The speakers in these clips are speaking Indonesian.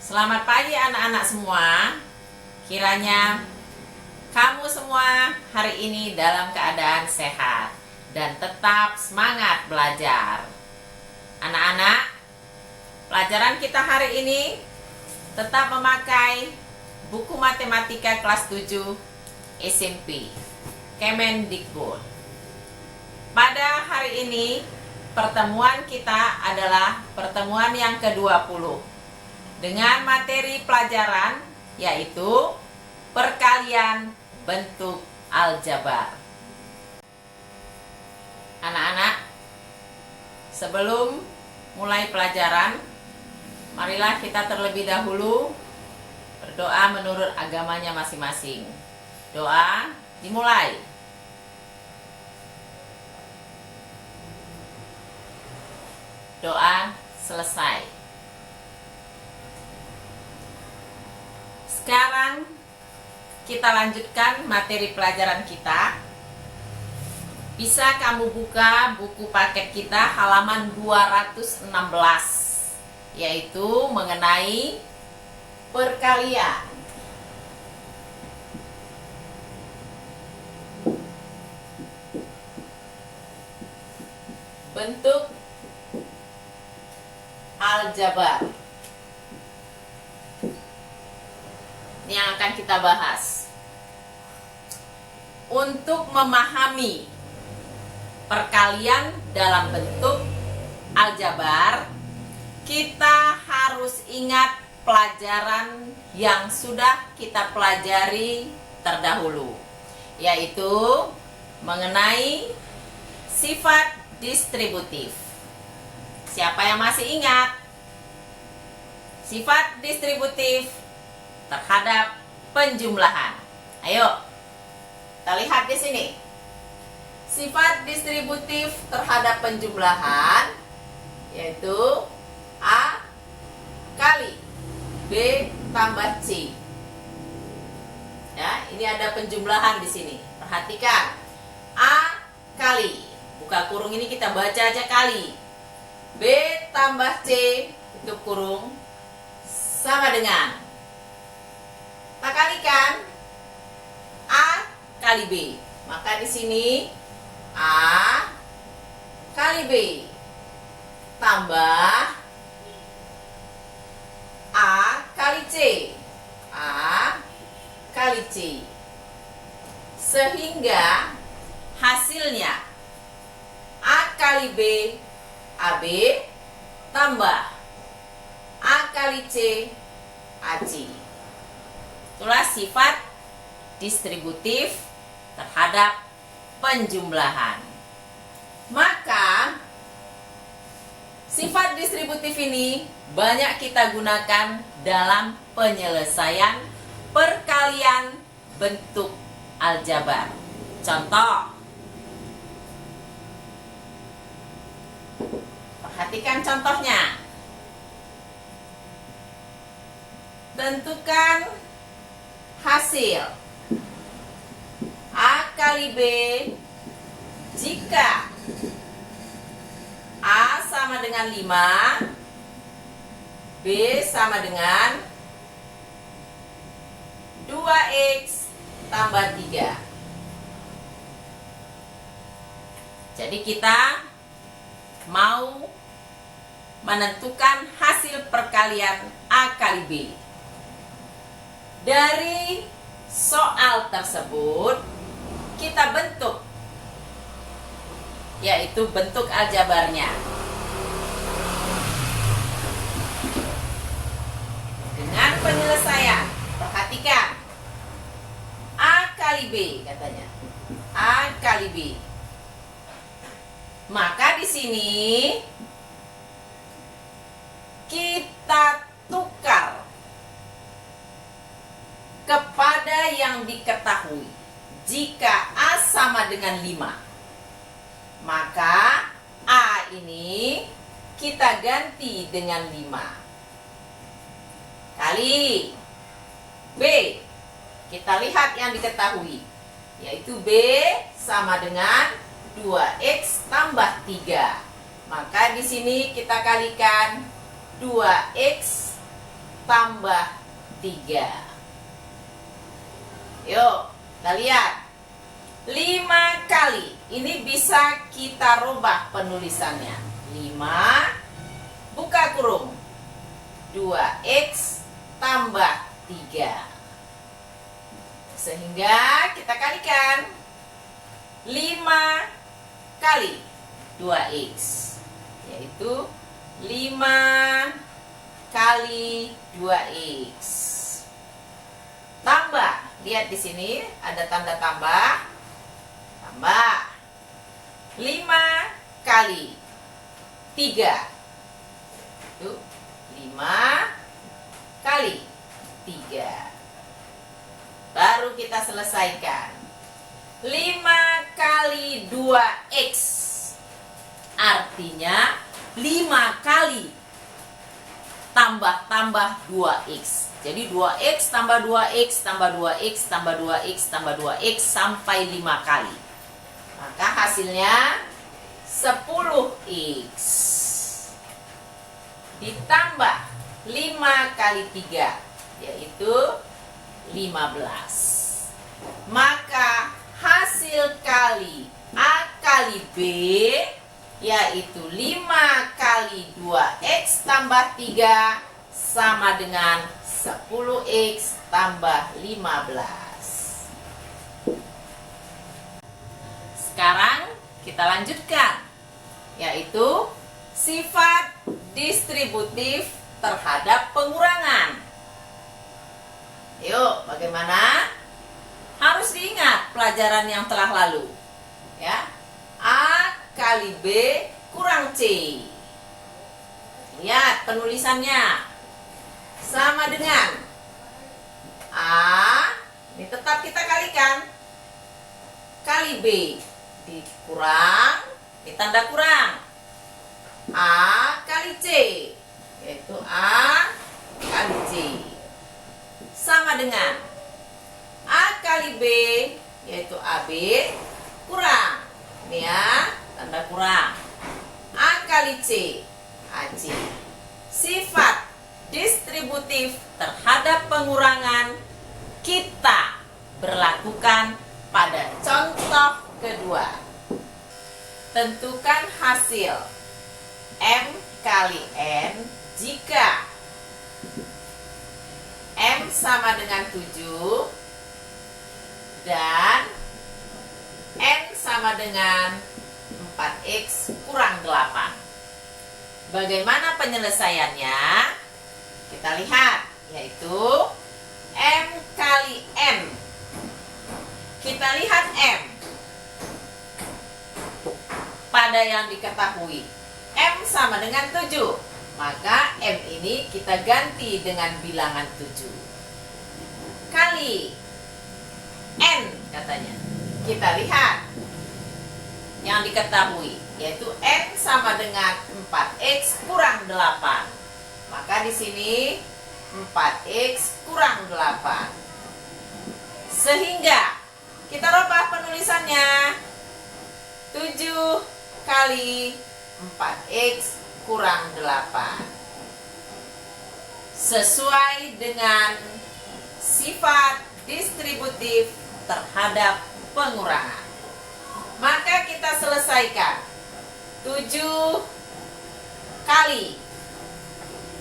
Selamat pagi anak-anak semua. Kiranya kamu semua hari ini dalam keadaan sehat dan tetap semangat belajar. Anak-anak, pelajaran kita hari ini tetap memakai buku matematika kelas 7 SMP Kemendikbud. Pada hari ini pertemuan kita adalah pertemuan yang ke-20 dengan materi pelajaran yaitu perkalian bentuk aljabar. Anak-anak, sebelum mulai pelajaran, marilah kita terlebih dahulu berdoa menurut agamanya masing-masing. Doa dimulai. Doa selesai. Sekarang kita lanjutkan materi pelajaran kita. Bisa kamu buka buku paket kita halaman 216, yaitu mengenai perkalian. Bentuk aljabar. Ini yang akan kita bahas. Untuk memahami perkalian dalam bentuk aljabar, kita harus ingat pelajaran yang sudah kita pelajari terdahulu, yaitu mengenai sifat distributif. Siapa yang masih ingat? Sifat distributif terhadap penjumlahan. Ayo, kita lihat di sini. Sifat distributif terhadap penjumlahan yaitu A kali B tambah C. Ya, ini ada penjumlahan di sini. Perhatikan. A kali, buka kurung ini kita baca aja kali. B tambah C tutup kurung sama dengan, kita kalikan A kali B. Maka di sini A kali B tambah A kali C. A kali C. Sehingga hasilnya A kali B AB tambah A kali C AC. Itulah sifat distributif terhadap penjumlahan. Maka sifat distributif ini banyak kita gunakan dalam penyelesaian perkalian bentuk aljabar. Contoh, perhatikan contohnya. Tentukan hasil A kali B jika A sama dengan 5, B sama dengan 2X tambah 3. Jadi kita mau menentukan hasil perkalian A kali B. Dari soal tersebut kita bentuk, yaitu bentuk aljabarnya. Dengan penyelesaian, perhatikan. A kali B katanya. A kali B. Maka di sini kita tukar kepada yang diketahui. Jika A sama dengan 5, maka A ini kita ganti dengan 5 kali B. Kita lihat yang diketahui, yaitu B sama dengan 2X tambah 3. Maka di sini kita kalikan 2X tambah 3. Yuk, kita lihat. 5 kali. Ini bisa kita rubah penulisannya. 5, buka kurung, 2x tambah 3. Sehingga kita kalikan. 5 kali 2x, yaitu 5 kali 2x. Tambah, lihat di sini ada tanda tambah. Tambah 5 kali 3. Itu 5 kali 3. Baru kita selesaikan. 5 kali 2x. Artinya 5 kali tambah 2x. Jadi 2x tambah 2x tambah 2x tambah 2x tambah 2x sampai 5 kali. Maka hasilnya 10x. Ditambah 5 kali 3, yaitu 15. Maka hasil kali A kali B, yaitu 5 kali 2x tambah 3 sama dengan 10x tambah 15. Sekarang kita lanjutkan, yaitu sifat distributif terhadap pengurangan. Yuk, bagaimana? Harus diingat pelajaran yang telah lalu. Ya. A kali B kurang C. Lihat penulisannya. Sama dengan A, ini tetap kita kalikan, kali B dikurang, ditanda kurang, A kali C, yaitu A kali C, sama dengan A kali B, yaitu AB, kurang, ini ya, tanda kurang, A kali C, AC. Sifat distributif terhadap pengurangan kita berlakukan pada contoh kedua. Tentukan hasil M kali N jika M sama dengan 7 dan N sama dengan 4x kurang 8. Bagaimana penyelesaiannya? Kita lihat, yaitu M kali N. Kita lihat M pada yang diketahui. M sama dengan 7. Maka M ini kita ganti dengan bilangan 7. Kali N katanya. Kita lihat yang diketahui, yaitu N sama dengan 4x kurang 8. Maka di sini 4x kurang 8. Sehingga kita rubah penulisannya. 7 kali 4x kurang 8. Sesuai dengan sifat distributif terhadap pengurangan. Maka kita selesaikan. 7 kali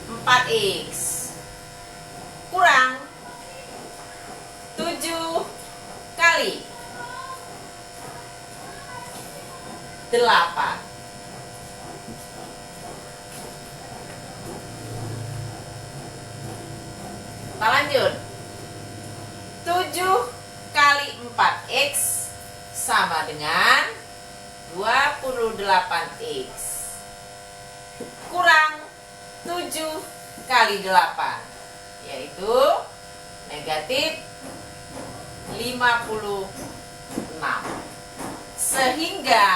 4x kurang 7 kali 8. Kita lanjut. 7 kali 4x sama dengan 28x kurang 7 kali 8, yaitu negatif 56. Sehingga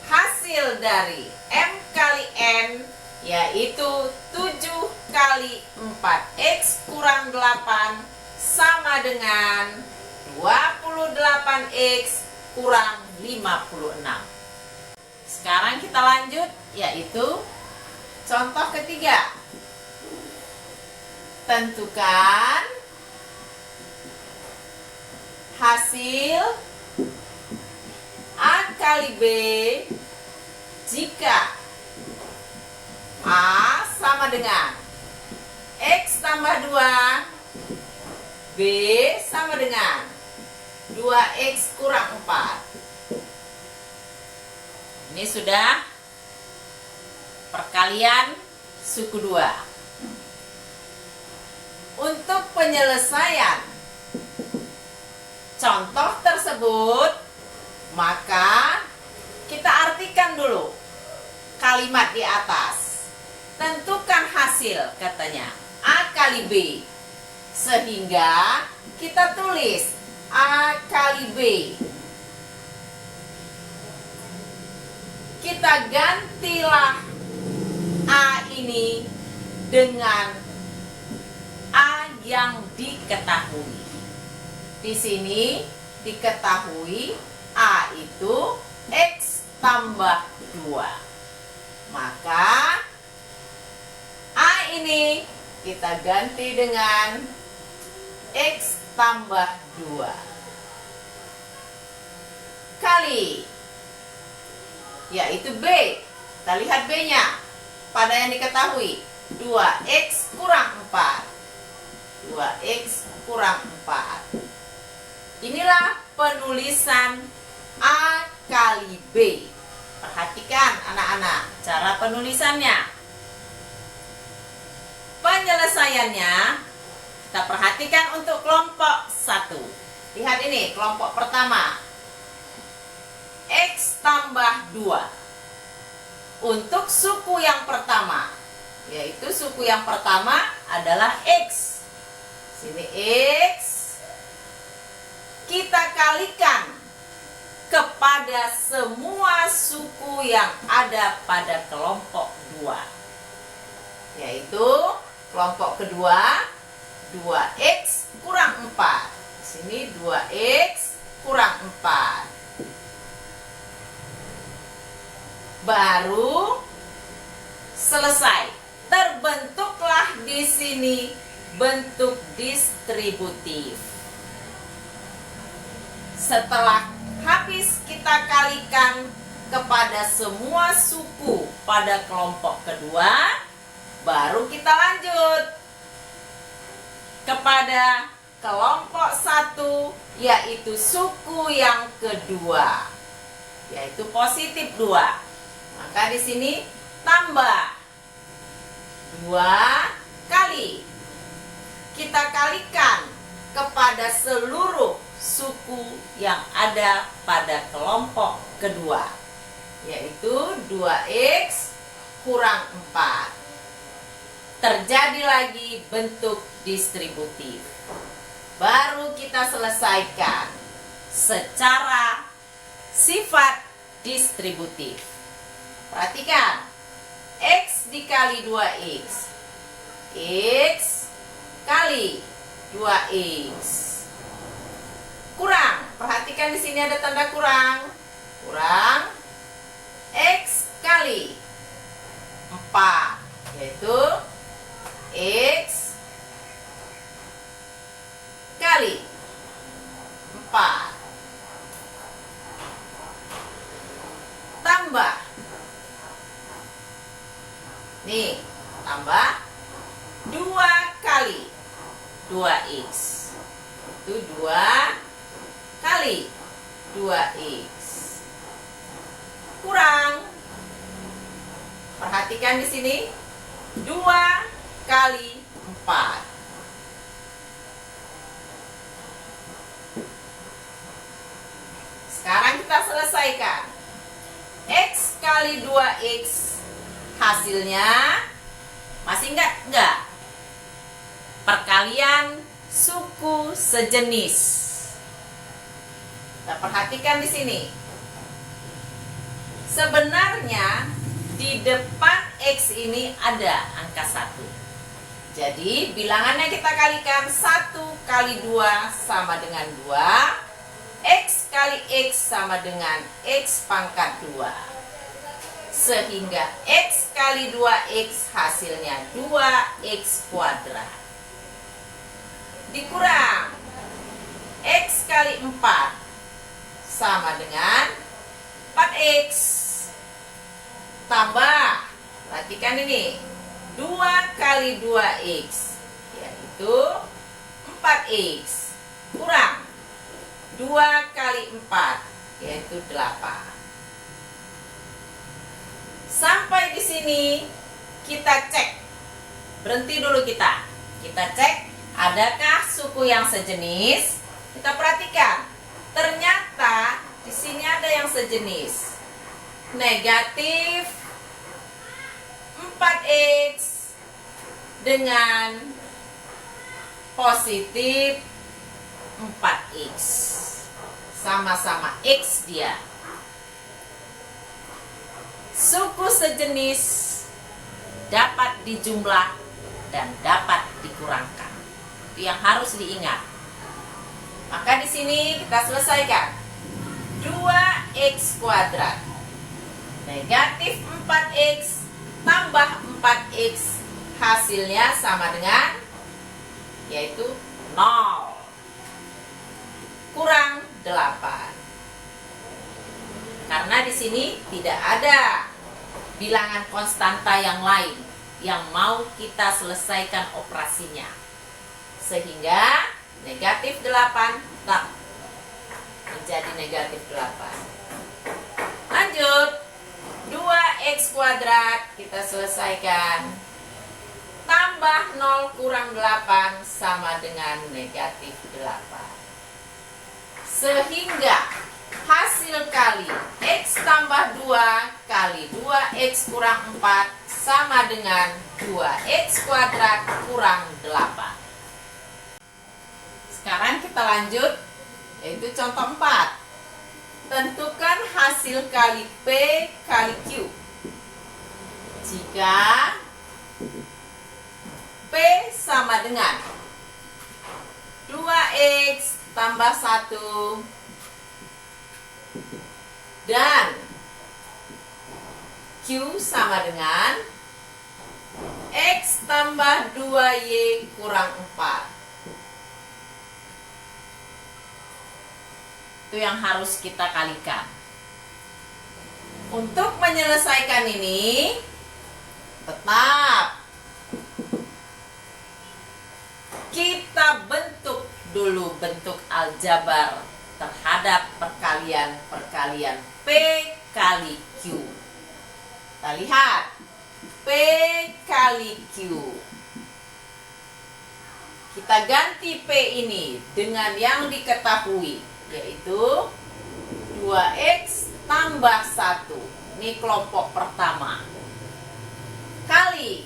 hasil dari M kali N, yaitu 7 kali 4x kurang 8 sama dengan 28x kurang 56. Sekarang kita lanjut, yaitu contoh ketiga. Tentukan hasil A kali B jika A sama dengan X tambah 2, B sama dengan 2X kurang 4. Ini sudah perkalian suku 2. Untuk penyelesaian contoh tersebut, maka kita artikan dulu kalimat di atas. Tentukan hasil, katanya A kali B. Sehingga kita tulis A kali B. Kita gantilah A ini dengan A yang diketahui. Di sini diketahui A itu X tambah 2. Maka A ini kita ganti dengan X tambah 2 kali, yaitu B. Kita lihat B-nya pada yang diketahui, 2X kurang 4. 2X kurang 4. Inilah penulisan A kali B. Perhatikan anak-anak cara penulisannya. Penyelesaiannya kita perhatikan untuk kelompok 1. Lihat ini kelompok pertama, X tambah 2. Untuk suku yang pertama, yaitu suku yang pertama adalah X. Sini X kita kalikan kepada semua suku yang ada pada kelompok 2, yaitu kelompok kedua 2X kurang 4. Sini 2X kurang 4. Baru selesai. Terbentuklah di sini bentuk distributif. Setelah habis kita kalikan kepada semua suku pada kelompok kedua, baru kita lanjut kepada kelompok 1, yaitu suku yang kedua, yaitu positif 2. Maka di sini tambah 2 kali. Kita kalikan kepada seluruh suku yang ada pada kelompok kedua, yaitu 2X kurang 4. Terjadi lagi bentuk distributif. Baru kita selesaikan secara sifat distributif. Perhatikan, X dikali 2X, X kali 2X kurang. Perhatikan di sini ada tanda kurang. Kurang X kali 4, yaitu X kali 4 tambah, nih, tambah 2 kali 2X. Itu 2 kali 2X kurang. Perhatikan di sini 2 kali 4. Sekarang kita selesaikan. X kali 2X hasilnya masih enggak? Perkalian suku sejenis. Kita perhatikan di sini. Sebenarnya di depan X ini ada angka 1. Jadi bilangannya kita kalikan, 1 kali 2 sama dengan 2. X kali X sama dengan X pangkat 2. Sehingga X kali 2X hasilnya 2X kuadrat. dikurang X kali 4 sama dengan 4X. Tambah, perhatikan ini, 2 kali 2X, yaitu 4X. Kurang 2 kali 4, yaitu 8. Sampai di sini kita cek. Berhenti dulu kita. Kita cek, adakah suku yang sejenis? Kita perhatikan. Ternyata di sini ada yang sejenis. Negatif 4X dengan positif 4X. Sama-sama X dia. Suku sejenis dapat dijumlah dan dapat dikurangkan. Itu yang harus diingat. Maka di sini kita selesaikan. 2X kuadrat negatif 4X tambah 4X, hasilnya sama dengan, yaitu 0 kurang 8. Karena di sini tidak ada bilangan konstanta yang lain yang mau kita selesaikan operasinya, sehingga negatif 8 tetap menjadi negatif 8. Lanjut, 2X kuadrat kita selesaikan. Tambah 0 kurang 8 sama dengan negatif 8. Sehingga hasil kali X tambah 2 kali 2X kurang 4 sama dengan 2X kuadrat kurang 8. Sekarang kita lanjut, yaitu contoh 4. Tentukan hasil kali P kali Q. Jika P sama dengan 2X tambah 1 dan Q sama dengan X tambah 2Y kurang 4. Itu yang harus kita kalikan. Untuk menyelesaikan ini, tetap kita bentuk dulu bentuk aljabar terhadap perkalian P kali Q. Kita lihat P kali Q. Kita ganti P ini dengan yang diketahui, yaitu 2X tambah 1. Ini kelompok pertama. Kali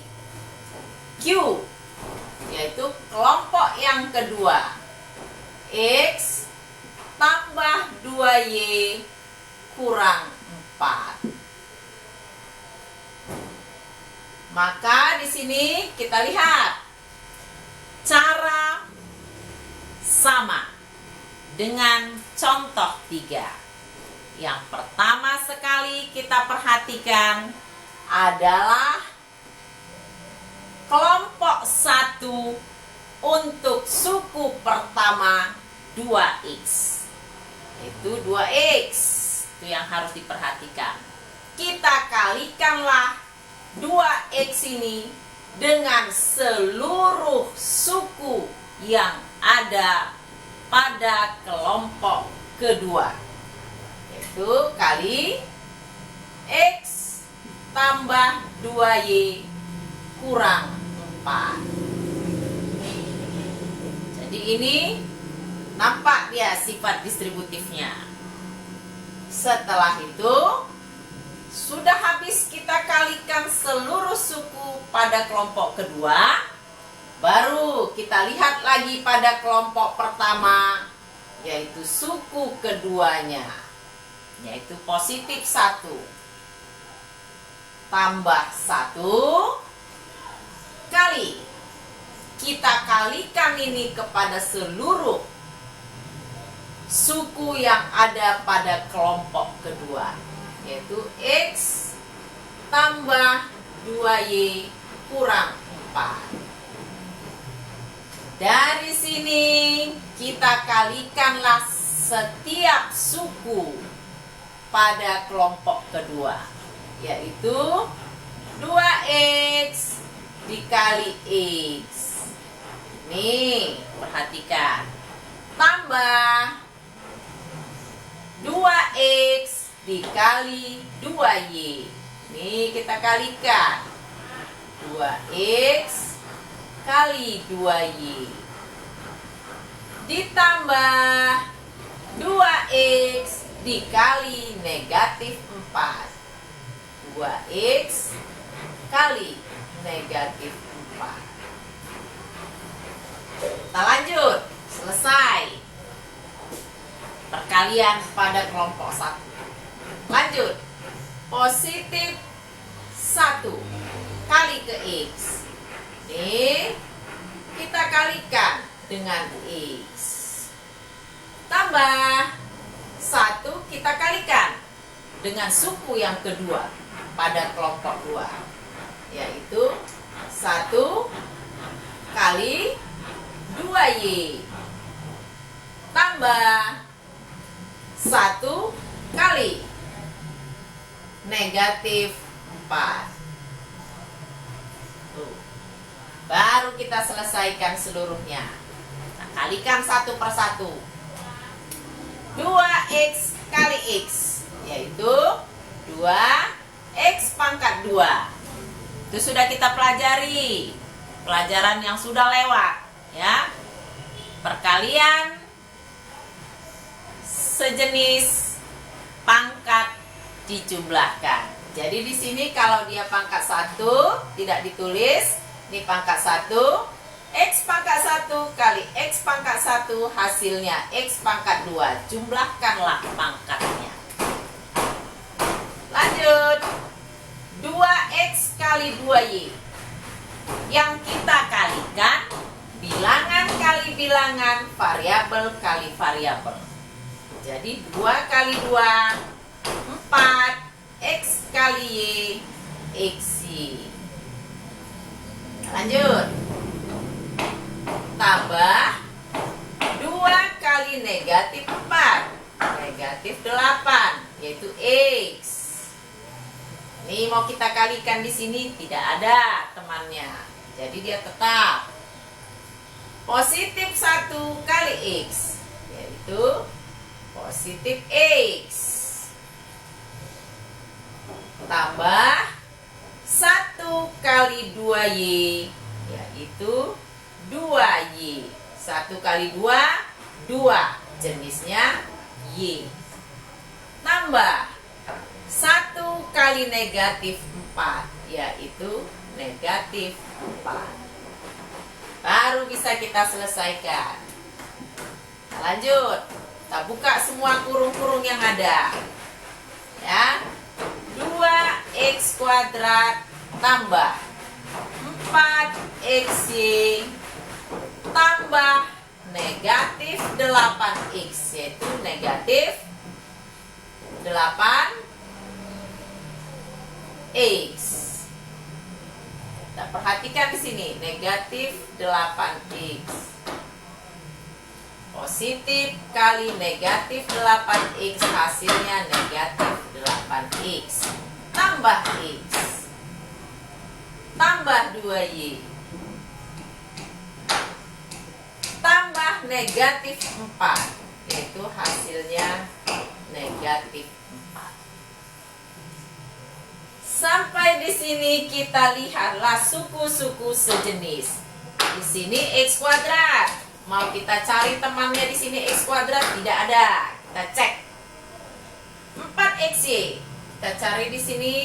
Q, yaitu kelompok yang kedua. X tambah 2Y kurang 4. Maka di sini kita lihat cara sama dengan contoh 3. Yang pertama sekali kita perhatikan adalah kelompok 1 untuk suku pertama 2X. Itu 2X. Itu yang harus diperhatikan. Kita kalikanlah 2X ini dengan seluruh suku yang ada pada kelompok kedua, yaitu kali X tambah 2Y kurang 4. Jadi ini nampak dia sifat distributifnya. Setelah itu sudah habis kita kalikan seluruh suku pada kelompok kedua, baru kita lihat lagi pada kelompok pertama, yaitu suku keduanya, yaitu positif 1 tambah 1 kali. Kita kalikan ini kepada seluruh suku yang ada pada kelompok kedua, yaitu X tambah 2Y kurang 4. Dari di sini kita kalikanlah setiap suku pada kelompok kedua, yaitu 2x dikali x. Nih, perhatikan. Tambah 2x dikali 2y. Nih, kita kalikan. 2x kali 2y. Ditambah 2x dikali negatif 4. 2x kali negatif 4. Kita lanjut. Selesai perkalian pada kelompok 1. Lanjut. Positif 1 kali ke x. Ini kita kalikan dengan x. Tambah 1 kita kalikan dengan suku yang kedua pada kelompok 2, yaitu 1 kali 2y. Tambah 1 kali negatif 4. Tuh. Baru kita selesaikan seluruhnya. Nah, kalikan satu per satu. 2x kali x, yaitu 2x pangkat 2. Itu sudah kita pelajari. Pelajaran yang sudah lewat, ya. Perkalian sejenis pangkat dijumlahkan. Jadi di sini kalau dia pangkat 1 tidak ditulis, ini pangkat 1, x pangkat 1 kali x pangkat 1 hasilnya x pangkat 2. Jumlahkanlah pangkatnya. Lanjut. 2x kali 2y. Yang kita kalikan bilangan kali bilangan, variabel kali variabel. Jadi 2 kali 2 4, x kali y, xy. Lanjut. Tambah 2 kali negatif 4, negatif 8, yaitu x. Ini mau kita kalikan di sini tidak ada temannya. Jadi dia tetap positif 1 kali x, yaitu positif x. Tambah 1 kali 2y, yaitu 2y. 1 kali 2, 2. Jenisnya y. Tambah 1 kali negatif 4, yaitu negatif 4. Baru bisa kita selesaikan. Lanjut. Kita buka semua kurung-kurung yang ada. Ya. 2x kuadrat tambah 4xy tambah negatif 8x, yaitu negatif 8x. Kita perhatikan di sini negatif 8x. Positif kali negatif 8x hasilnya negatif 8x. Tambah x. Tambah 2y. Tambah negatif 4, yaitu hasilnya negatif 4. Sampai di sini kita lihatlah suku-suku sejenis. Di sini x kuadrat. Mau kita cari temannya di sini x kuadrat tidak ada. Kita cek. 4xy. Kita cari di sini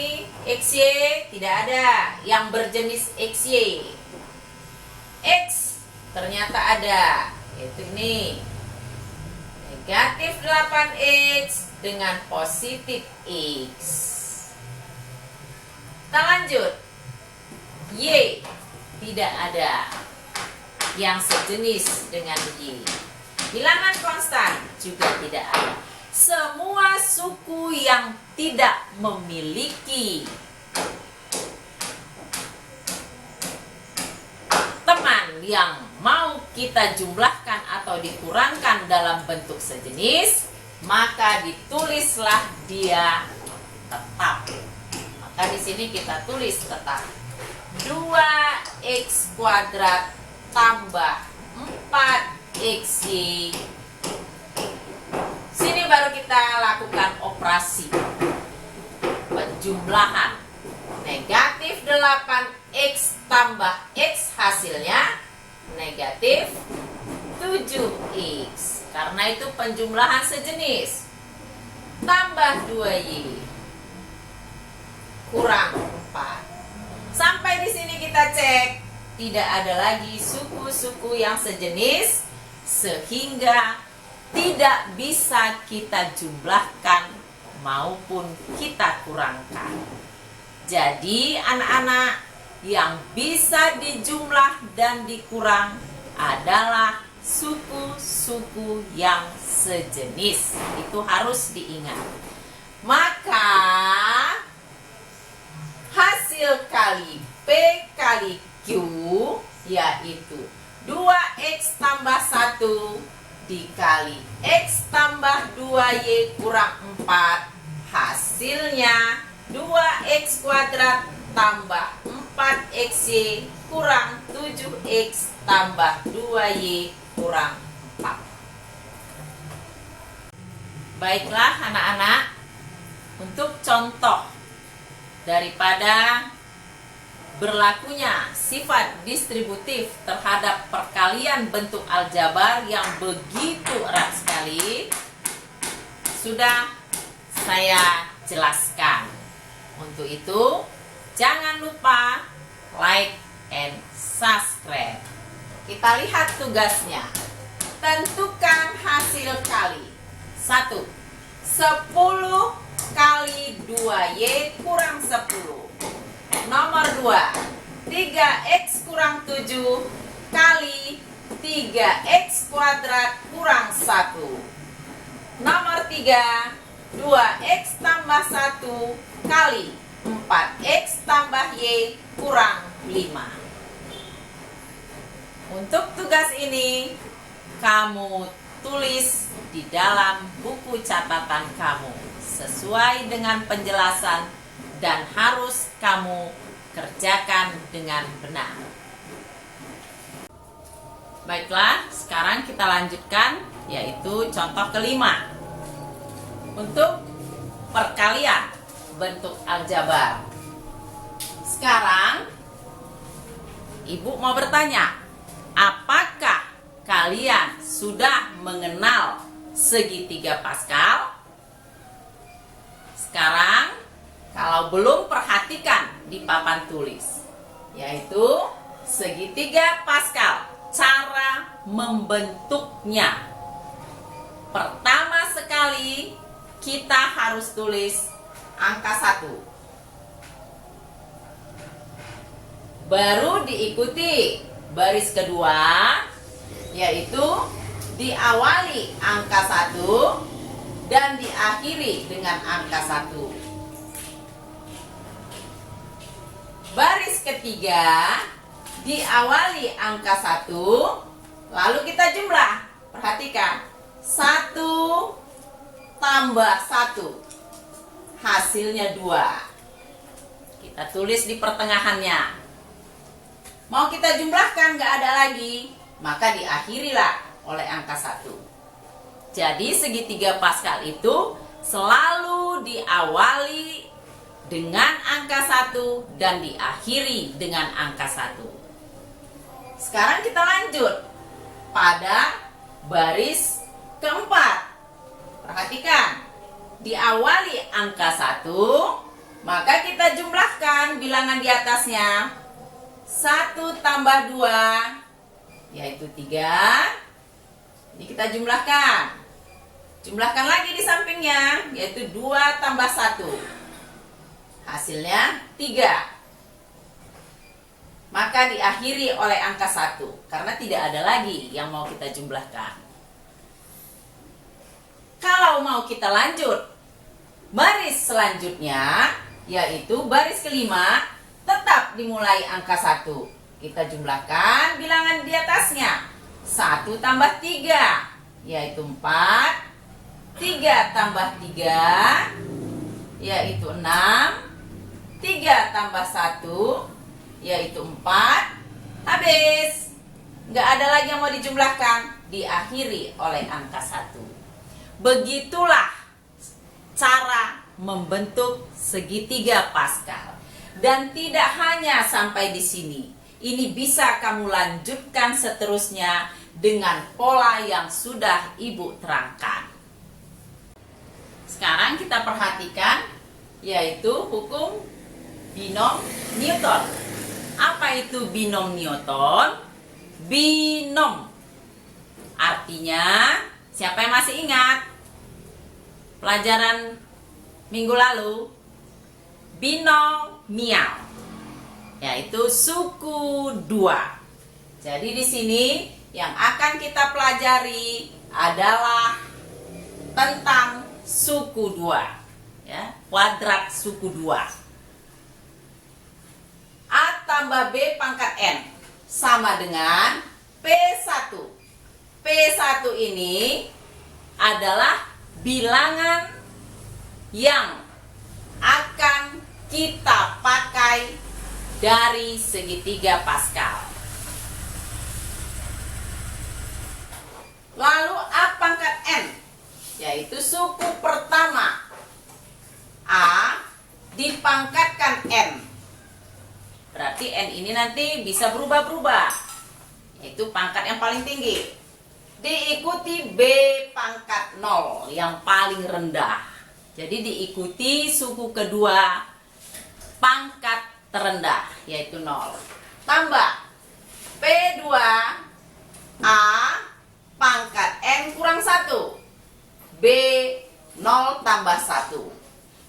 xy tidak ada yang berjenis xy. X ternyata ada, yaitu ini. Negatif 8x dengan positif x. Kita lanjut. Y tidak ada yang sejenis dengan y. Bilangan konstan juga tidak ada. Semua suku yang tidak memiliki teman yang mau kita jumlahkan atau dikurangkan dalam bentuk sejenis, maka ditulislah dia tetap. Maka di sini kita tulis tetap. 2x kuadrat tambah 4xy. Sini baru kita lakukan operasi penjumlahan. Negatif 8x tambah x hasilnya negatif 7x. Karena itu penjumlahan sejenis. Tambah 2y kurang 4. Sampai di sini kita cek, tidak ada lagi suku-suku yang sejenis, sehingga tidak bisa kita jumlahkan maupun kita kurangkan. Jadi anak-anak, yang bisa dijumlah dan dikurang adalah suku-suku yang sejenis. Itu harus diingat. Maka hasil kali P kali Q yaitu 2x tambah 1 dikali x tambah 2y kurang 4. Hasilnya 2x kuadrat tambah 4xy kurang 7x tambah 2y kurang 4. Baiklah anak-anak, untuk contoh daripada berlakunya sifat distributif terhadap perkalian bentuk aljabar yang begitu erat sekali, sudah saya jelaskan. Untuk itu, jangan lupa like and subscribe. Kita lihat tugasnya. Tentukan hasil kali. 1. 10 kali 2y kurang 10. Nomor 2. 3x kurang 7 kali 3x kuadrat kurang 1. Nomor 3. 2x tambah 1 kali 4x tambah y kurang 5. Untuk tugas ini, kamu tulis di dalam buku catatan kamu sesuai dengan penjelasan dan harus kamu kerjakan dengan benar. Baiklah, sekarang kita lanjutkan, yaitu contoh kelima. Untuk perkalian bentuk aljabar. Sekarang Ibu mau bertanya, apakah kalian sudah mengenal segitiga Pascal? Sekarang kalau belum, perhatikan di papan tulis, yaitu segitiga Pascal, cara membentuknya. Pertama sekali kita harus tulis angka 1. Baru diikuti baris kedua, yaitu diawali angka 1 dan diakhiri dengan angka 1. Baris ketiga diawali angka 1, lalu kita jumlah. Perhatikan, 1 tambah 1 hasilnya 2. Kita tulis di pertengahannya. Mau kita jumlahkan nggak ada lagi, maka diakhirilah oleh angka 1. Jadi segitiga Pascal itu selalu diawali dengan angka 1 dan diakhiri dengan angka 1. Sekarang kita lanjut pada baris keempat. Perhatikan, diawali angka 1, maka kita jumlahkan bilangan di atasnya. 1 tambah 2 yaitu 3. Ini kita jumlahkan. Jumlahkan lagi di sampingnya, yaitu 2 tambah 1. Hasilnya 3. Maka diakhiri oleh angka 1 karena tidak ada lagi yang mau kita jumlahkan. Kalau mau kita lanjut, baris selanjutnya yaitu baris kelima, tetap dimulai angka 1. Kita jumlahkan bilangan di atasnya. 1 tambah 3 yaitu 4. 3 tambah 3 yaitu 6. 3 tambah 1 yaitu 4. Habis. Nggak ada lagi yang mau dijumlahkan. Diakhiri oleh angka 1. Begitulah cara membentuk segitiga Paskal. Dan tidak hanya sampai di sini. Ini bisa kamu lanjutkan seterusnya dengan pola yang sudah Ibu terangkan. Sekarang kita perhatikan yaitu hukum binom Newton. Apa itu binom Newton? Binom artinya, siapa yang masih ingat pelajaran minggu lalu? Binomial, yaitu suku 2. Jadi di sini yang akan kita pelajari adalah tentang suku 2, ya, kuadrat suku 2. A tambah B pangkat N sama dengan P1. P1 ini adalah bilangan yang akan kita pakai dari segitiga Paskal. Lalu A pangkat N, yaitu suku pertama. A dipangkatkan N. Berarti N ini nanti bisa berubah-berubah. Itu pangkat yang paling tinggi. Diikuti B pangkat 0 yang paling rendah. Jadi diikuti suku kedua pangkat terendah yaitu 0. Tambah P2 A pangkat N kurang 1. B 0 tambah 1.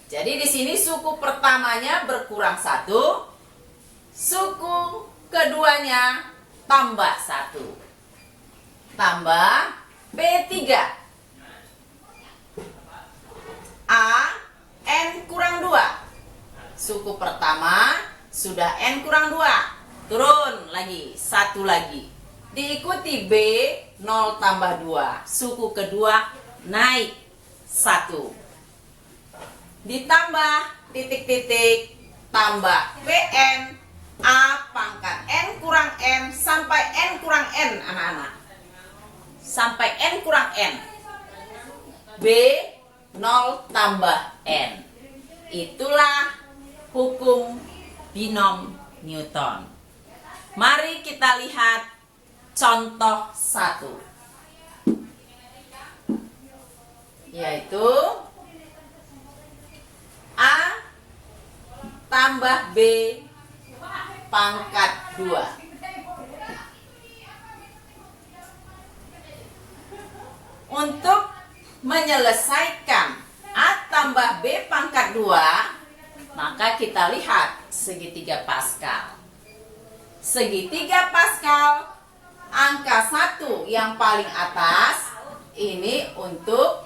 Jadi di sini suku pertamanya berkurang 1. Suku keduanya tambah 1. Tambah P3 A N kurang 2. Suku pertama sudah N kurang 2. Turun lagi, 1 lagi. Diikuti B 0 tambah 2. Suku kedua naik 1. Ditambah titik-titik tambah PN A pangkat N kurang N sampai N kurang N, anak-anak. Sampai N kurang N. B 0 tambah N. Itulah hukum binom Newton. Mari kita lihat contoh 1. Yaitu A tambah B pangkat 2. Untuk menyelesaikan A tambah B pangkat 2, maka kita lihat segitiga Paskal. Segitiga Paskal, angka 1 yang paling atas, ini untuk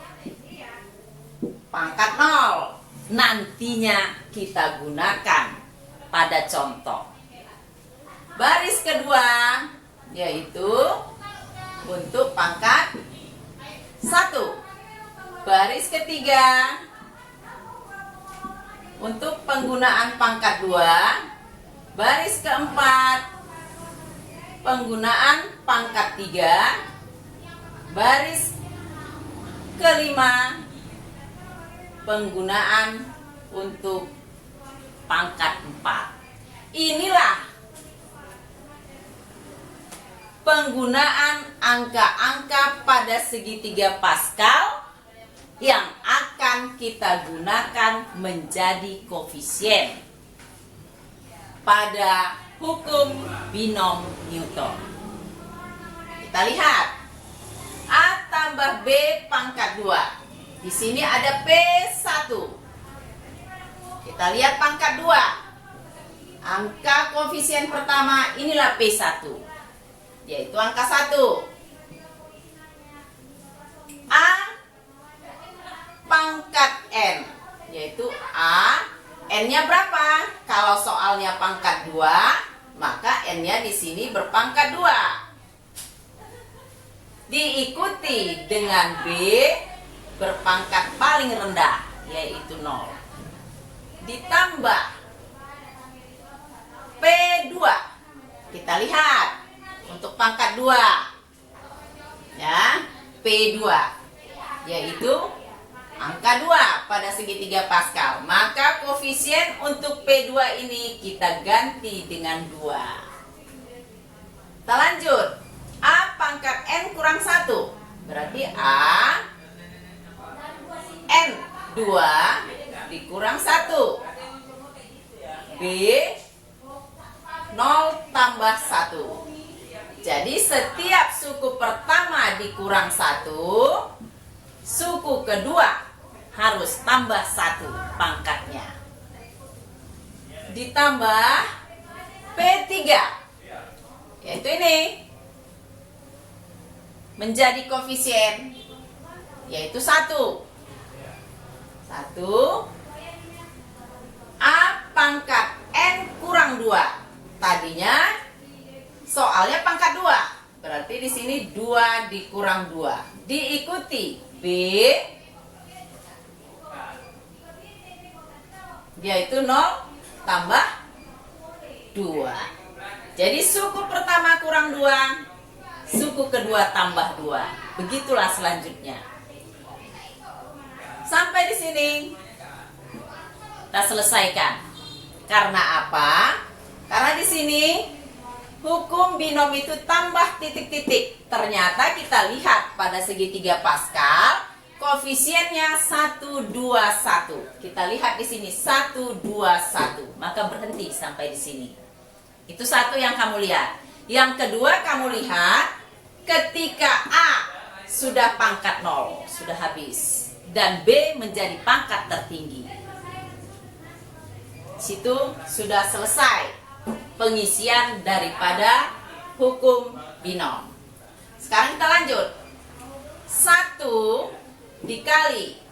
pangkat 0. Nantinya kita gunakan pada contoh. Baris kedua, yaitu untuk pangkat 1. Baris ketiga untuk penggunaan pangkat 2. Baris keempat penggunaan pangkat 3. Baris kelima penggunaan untuk pangkat 4. Inilah penggunaan angka-angka pada segitiga Paskal yang akan kita gunakan menjadi koefisien pada hukum binom Newton. Kita lihat A tambah B pangkat 2. Di sini ada P1. Kita lihat pangkat 2. Angka koefisien pertama inilah P1, yaitu angka 1. A pangkat N, yaitu A. N-nya berapa? Kalau soalnya pangkat 2, maka N-nya di sini berpangkat 2. Diikuti dengan B berpangkat paling rendah, yaitu 0. Ditambah P2. Kita lihat untuk pangkat 2. Ya, P2 yaitu angka 2 pada segitiga Pascal. Maka koefisien untuk P2 ini kita ganti dengan 2. Kita lanjut. A pangkat N kurang 1. Berarti A N2 dikurang 1. B 0 tambah 1. Jadi setiap suku pertama dikurang 1, suku kedua harus tambah 1 pangkatnya. Ditambah P3, yaitu ini, menjadi koefisien, yaitu 1. 1 A pangkat N kurang 2. Tadinya soalnya pangkat 2. Berarti di sini 2 dikurang 2. Diikuti B, yaitu 0 tambah 2. Jadi suku pertama kurang 2, suku kedua tambah 2. Begitulah selanjutnya. Sampai di sini kita selesaikan. Karena apa? Karena di sini hukum binom itu tambah titik-titik. Ternyata kita lihat pada segitiga Pascal, koefisiennya 1, 2, 1. Kita lihat di sini 1, 2, 1. Maka berhenti sampai di sini. Itu satu yang kamu lihat. Yang kedua kamu lihat ketika A sudah pangkat 0, sudah habis. Dan B menjadi pangkat tertinggi. Situ sudah selesai pengisian daripada hukum binom. Sekarang kita lanjut. 1 dikali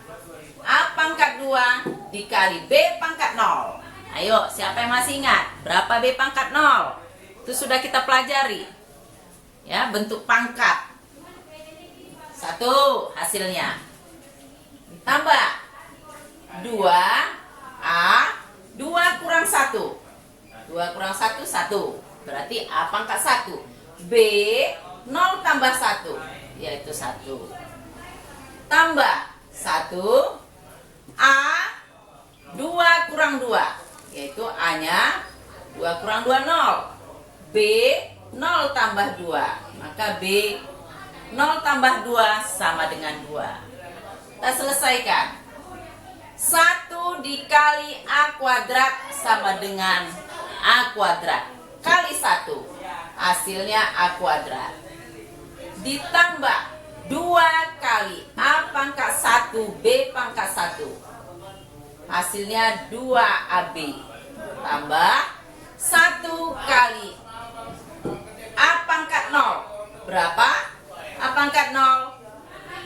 A pangkat 2 dikali B pangkat 0. Ayo, siapa yang masih ingat berapa B pangkat 0? Itu sudah kita pelajari. Ya, bentuk pangkat. 1 hasilnya. Tambah 2 A 2 kurang 1. 2 kurang 1, 1. Berarti A pangkat 1. B 0 tambah 1, yaitu 1. Tambah 1 A 2 kurang 2, yaitu A-nya 2 kurang 2, 0. B 0 tambah 2, maka B 0 tambah 2 sama dengan 2. Kita selesaikan. 1 dikali A kuadrat sama dengan A kuadrat kali 1. Hasilnya A kuadrat. Ditambah 2 kali A pangkat 1 B pangkat 1. Hasilnya 2AB. Tambah 1 kali A pangkat 0. Berapa? A pangkat 0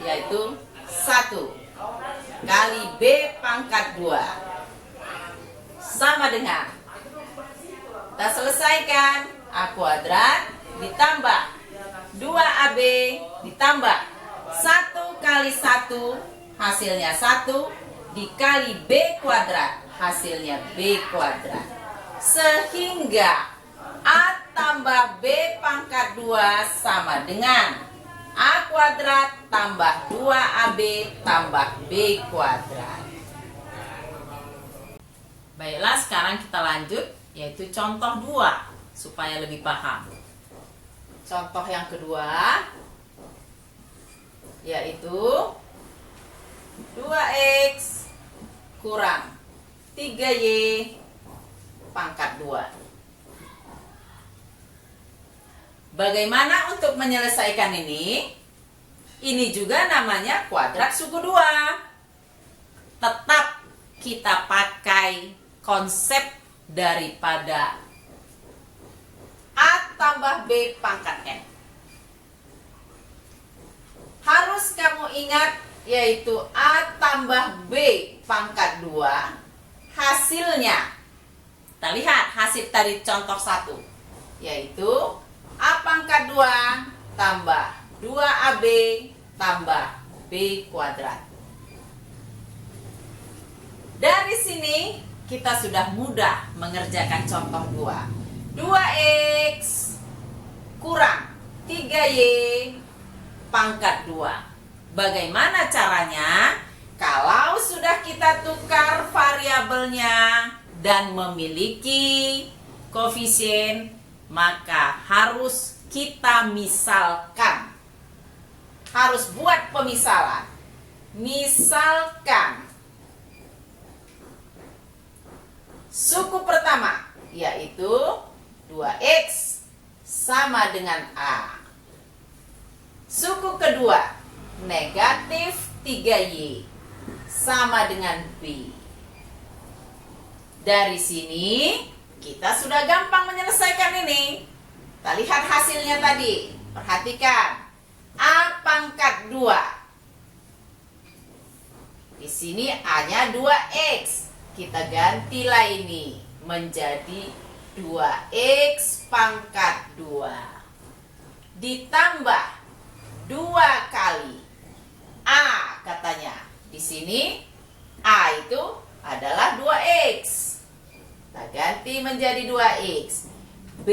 yaitu 1 kali B pangkat 2 sama dengan, kita selesaikan, A kuadrat ditambah 2AB ditambah 1 kali 1 hasilnya 1 dikali B kuadrat hasilnya B kuadrat. Sehingga A tambah B pangkat 2 sama dengan A kuadrat tambah 2AB tambah B kuadrat. Baiklah, sekarang kita lanjut, yaitu contoh 2 supaya lebih paham. Contoh yang kedua yaitu 2x kurang 3y pangkat 2. Bagaimana untuk menyelesaikan ini? Ini juga namanya kuadrat suku 2. Tetap kita pakai konsep daripada A tambah B pangkat N. Harus kamu ingat, yaitu A tambah B pangkat 2. Hasilnya, kita lihat hasil tadi contoh 1. yaitu A pangkat 2 tambah 2AB tambah B kuadrat. Dari sini kita sudah mudah mengerjakan contoh 2. 2X kurang 3Y pangkat 2. Bagaimana caranya? Kalau sudah kita tukar variabelnya dan memiliki koefisien, maka harus kita misalkan. Harus buat pemisalan. Misalkan suku pertama yaitu 2X sama dengan A. Suku kedua negatif 3Y sama dengan B. Dari sini kita sudah gampang menyelesaikan ini. Kita lihat hasilnya tadi. Perhatikan. A pangkat 2. Di sini A-nya 2X. Kita gantilah ini menjadi 2X pangkat 2. Ditambah 2 kali A katanya. Di sini A itu adalah 2X. Kita ganti menjadi 2X. B,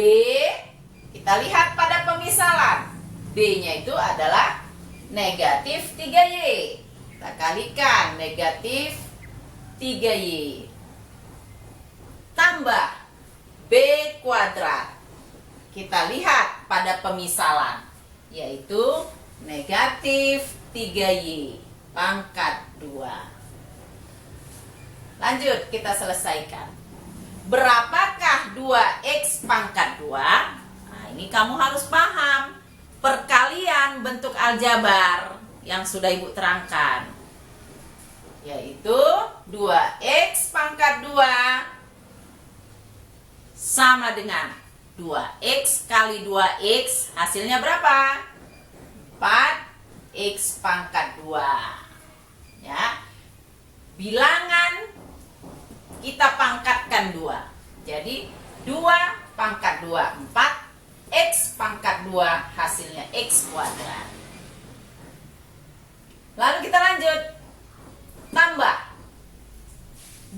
kita lihat pada pemisalan. B-nya itu adalah negatif 3Y. Kita kalikan negatif 3Y. Tambah B kuadrat. Kita lihat pada pemisalan, yaitu negatif 3Y pangkat 2. Lanjut kita selesaikan. Berapakah 2X pangkat 2? Nah, ini kamu harus paham. Perkalian bentuk aljabar yang sudah Ibu terangkan, yaitu 2X pangkat 2 sama dengan 2X kali 2X, hasilnya berapa? 4X pangkat 2. Ya. Bilangan kita pangkatkan 2. Jadi 2 pangkat 2 4, X pangkat 2 hasilnya X kuadrat. Lalu kita lanjut. Tambah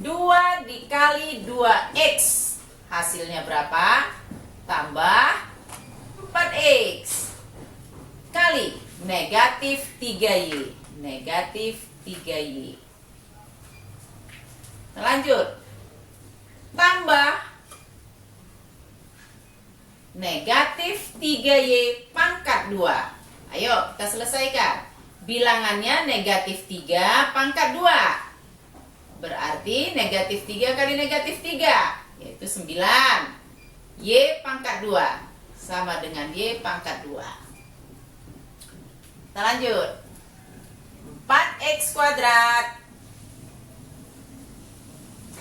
2 dikali 2X, hasilnya berapa? Tambah 4X kali negatif 3Y. Negatif 3Y. Lanjut. Tambah negatif 3Y pangkat 2. Ayo kita selesaikan. Bilangannya negatif 3 pangkat 2. Berarti negatif 3 kali negatif 3, yaitu 9. Y pangkat 2 sama dengan Y pangkat 2. Kita lanjut. 4X kuadrat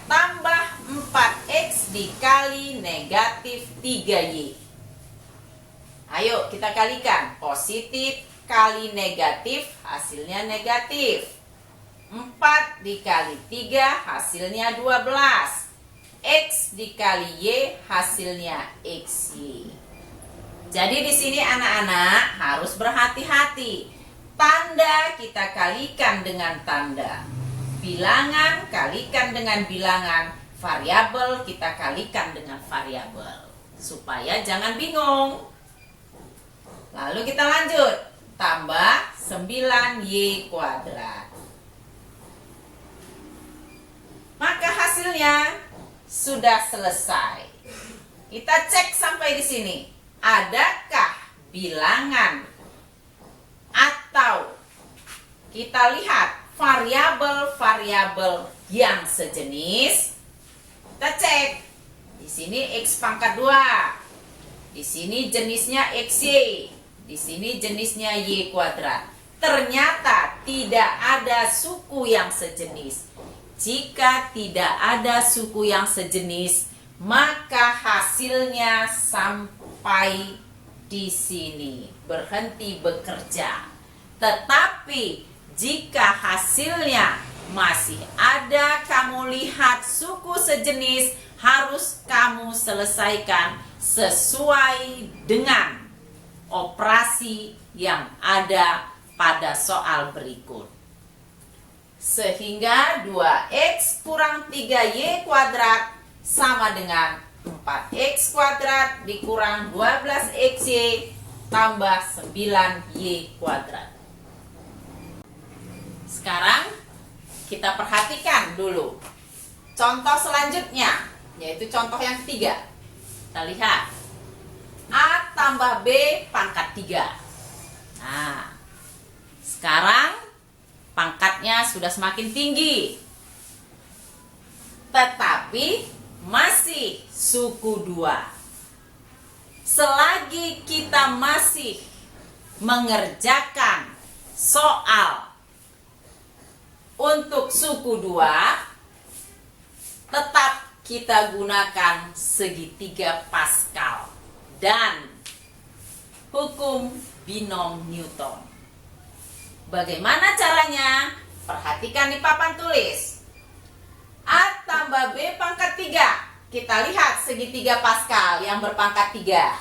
tambah 4X dikali negatif 3Y. Ayo kita kalikan. Positif kali negatif hasilnya negatif. 4 dikali 3 hasilnya 12. X dikali Y hasilnya XY. Jadi di sini anak-anak harus berhati-hati. Tanda kita kalikan dengan tanda. Bilangan kalikan dengan bilangan. Variabel kita kalikan dengan variabel. Supaya jangan bingung. Lalu kita lanjut. Tambah 9Y kuadrat. Maka hasilnya sudah selesai. Kita cek sampai di sini. Adakah bilangan atau kita lihat variabel-variabel yang sejenis? Kita cek. Di sini X pangkat 2. Di sini jenisnya XY. Di sini jenisnya Y kuadrat. Ternyata tidak ada suku yang sejenis. Jika tidak ada suku yang sejenis, maka hasilnya sampai di sini, berhenti bekerja. Tetapi jika hasilnya masih ada, kamu lihat suku sejenis, harus kamu selesaikan sesuai dengan operasi yang ada pada soal berikut. Sehingga 2x kurang 3y kuadrat sama dengan 4x kuadrat dikurang 12xy tambah 9y kuadrat. Sekarang kita perhatikan dulu contoh selanjutnya, yaitu contoh yang ketiga. Kita lihat A tambah B pangkat 3. Nah, sekarang pangkatnya sudah semakin tinggi, tetapi masih suku 2. Selagi kita masih mengerjakan soal untuk suku 2, tetap kita gunakan segitiga Pascal dan hukum binom Newton. Bagaimana caranya? Perhatikan di papan tulis. A tambah B pangkat 3. Kita lihat segitiga Pascal yang berpangkat 3.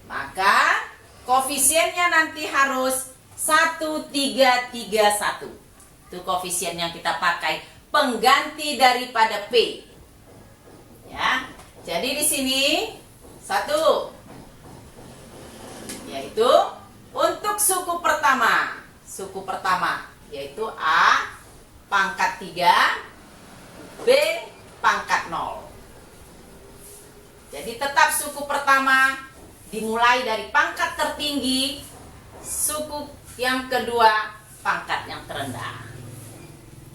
Maka koefisiennya nanti harus 1, 3, 3, 1. Itu koefisien yang kita pakai, pengganti daripada P. Ya. Jadi di sini 1, yaitu untuk suku pertama. Suku pertama yaitu A pangkat 3, B pangkat 0. Jadi tetap suku pertama dimulai dari pangkat tertinggi, suku yang kedua pangkat yang terendah.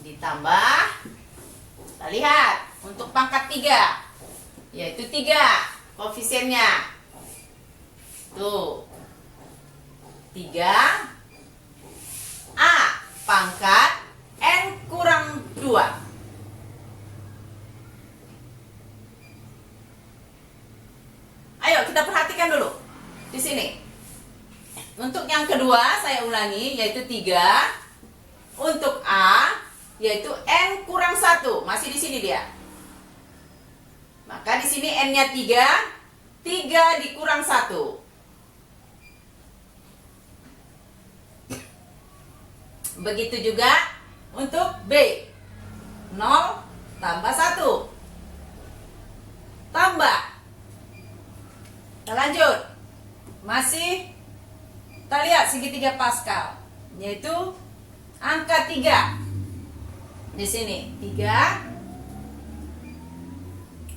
Ditambah, kita lihat untuk pangkat 3, yaitu 3 koefisiennya. Tuh, 3 A pangkat N kurang 2. Ayo kita perhatikan dulu di sini. Untuk yang kedua saya ulangi, yaitu 3. Untuk A yaitu N kurang 1, masih di sini dia. Maka di sini N-nya 3, 3 dikurang 1. Begitu juga untuk B. 0 tambah 1. Tambah. Kita lanjut. Masih kita lihat segitiga Pascal, yaitu angka 3. Di sini 3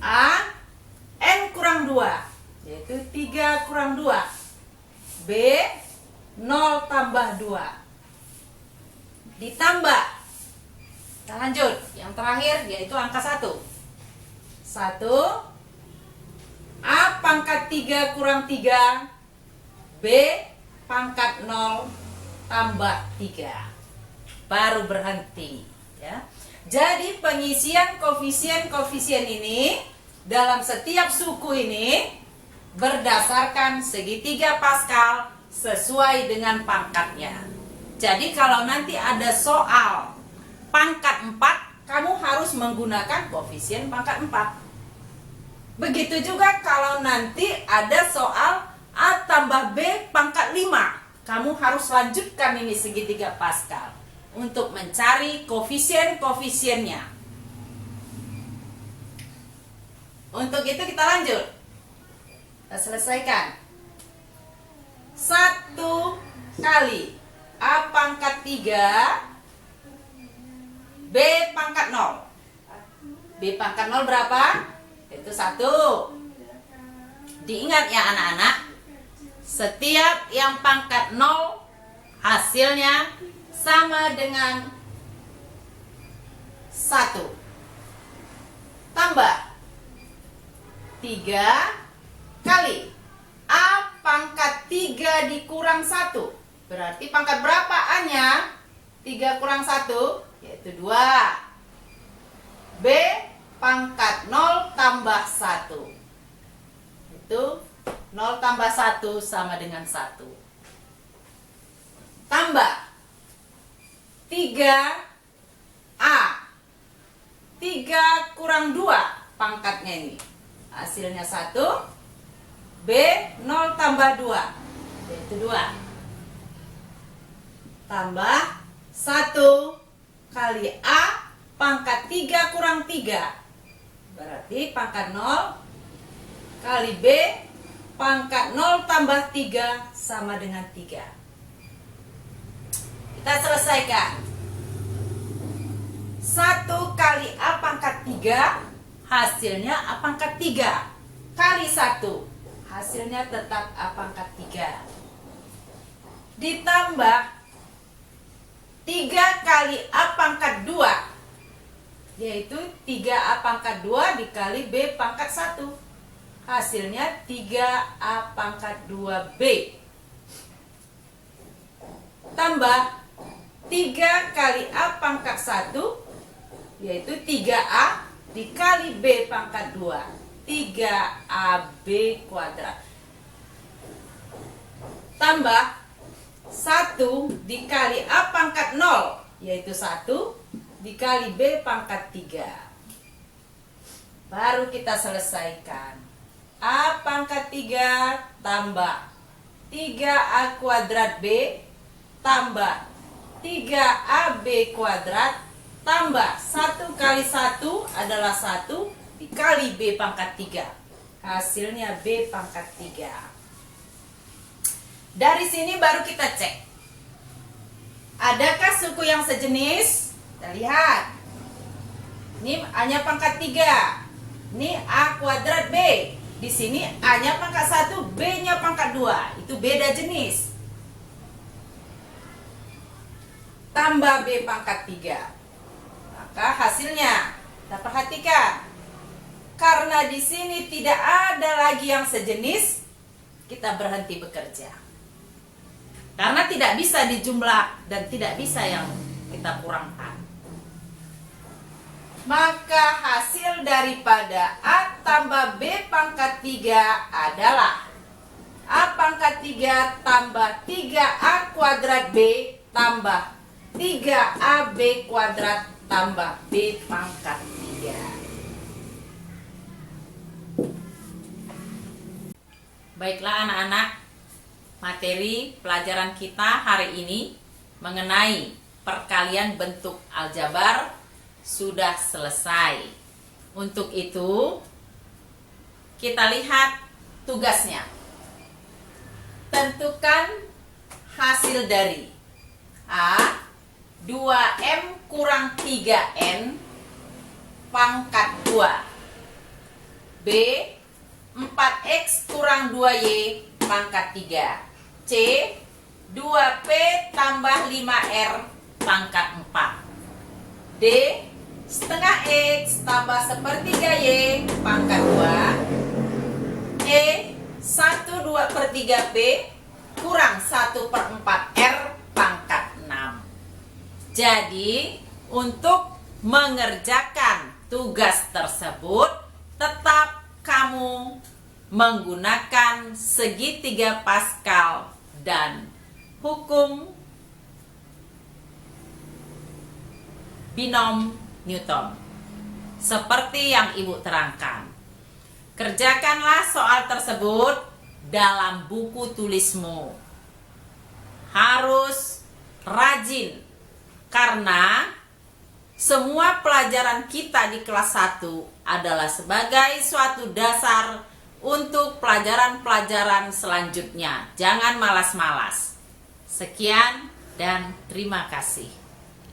A N kurang 2, yaitu 3 kurang 2. B 0 tambah 2. Ditambah. Kita lanjut. Yang terakhir yaitu angka 1. 1 A pangkat 3 kurang 3, B pangkat 0 tambah 3. Baru berhenti, ya. Jadi pengisian koefisien-koefisien ini dalam setiap suku ini berdasarkan segitiga Pascal sesuai dengan pangkatnya. Jadi kalau nanti ada soal pangkat 4, kamu harus menggunakan koefisien pangkat 4. Begitu juga kalau nanti ada soal A tambah B pangkat 5, kamu harus lanjutkan ini segitiga Pascal untuk mencari koefisien-koefisiennya. Untuk itu kita lanjut. Kita selesaikan. 1 kali A pangkat 3, B pangkat 0. B pangkat 0 berapa? Itu 1. Diingat ya anak-anak, setiap yang pangkat 0 hasilnya sama dengan 1. Tambah 3 kali A pangkat 3 dikurang 1. Berarti pangkat berapa A-nya? 3 kurang 1, yaitu 2. B pangkat 0 tambah 1. Itu 0 tambah 1 sama dengan 1. Tambah 3A. 3 kurang 2 pangkatnya ini. Hasilnya 1. B 0 tambah 2 yaitu 2 tambah 1 kali A pangkat 3 kurang 3 berarti pangkat 0 kali B pangkat 0 tambah 3 sama dengan 3. Kita selesaikan. 1 kali A pangkat 3 hasilnya A pangkat 3 kali 1 hasilnya tetap A pangkat 3 ditambah 3 kali A pangkat 2 yaitu 3A pangkat 2 dikali B pangkat 1 hasilnya 3A pangkat 2B tambah 3 kali A pangkat 1 yaitu 3A dikali B pangkat 2 3AB kuadrat tambah 1 dikali A pangkat 0 yaitu 1 dikali B pangkat 3 baru kita selesaikan. A pangkat 3 tambah 3A kuadrat B tambah 3AB kuadrat tambah 1 kali 1 adalah 1 dikali B pangkat 3 hasilnya B pangkat 3. Dari sini baru kita cek adakah suku yang sejenis. Kita lihat ini A-nya pangkat 3, ini A kuadrat B, di sini A-nya pangkat 1, B-nya pangkat 2, itu beda jenis. Tambah B pangkat 3, maka hasilnya kita perhatikan karena di sini tidak ada lagi yang sejenis, kita berhenti bekerja karena tidak bisa dijumlah dan tidak bisa yang kita kurangkan. Maka hasil daripada A tambah B pangkat 3 adalah A pangkat 3 tambah 3A kuadrat B tambah 3AB kuadrat tambah B pangkat 3. Baiklah anak-anak, materi pelajaran kita hari ini mengenai perkalian bentuk aljabar sudah selesai. Untuk itu kita lihat tugasnya. Tentukan hasil dari A 2M kurang 3N pangkat 2 B 4X kurang 2Y pangkat 3 C 2P tambah 5R pangkat 4 D setengah X tambah sepertiga Y pangkat 2 E 1/2/3 P kurang 1/4 R pangkat 6. Jadi untuk mengerjakan tugas tersebut tetap kamu menggunakan segitiga Pascal dan hukum binom Newton seperti yang ibu terangkan. Kerjakanlah soal tersebut dalam buku tulismu. Harus rajin karena semua pelajaran kita di kelas 1 adalah sebagai suatu dasar untuk pelajaran-pelajaran selanjutnya. Jangan malas-malas. Sekian dan terima kasih.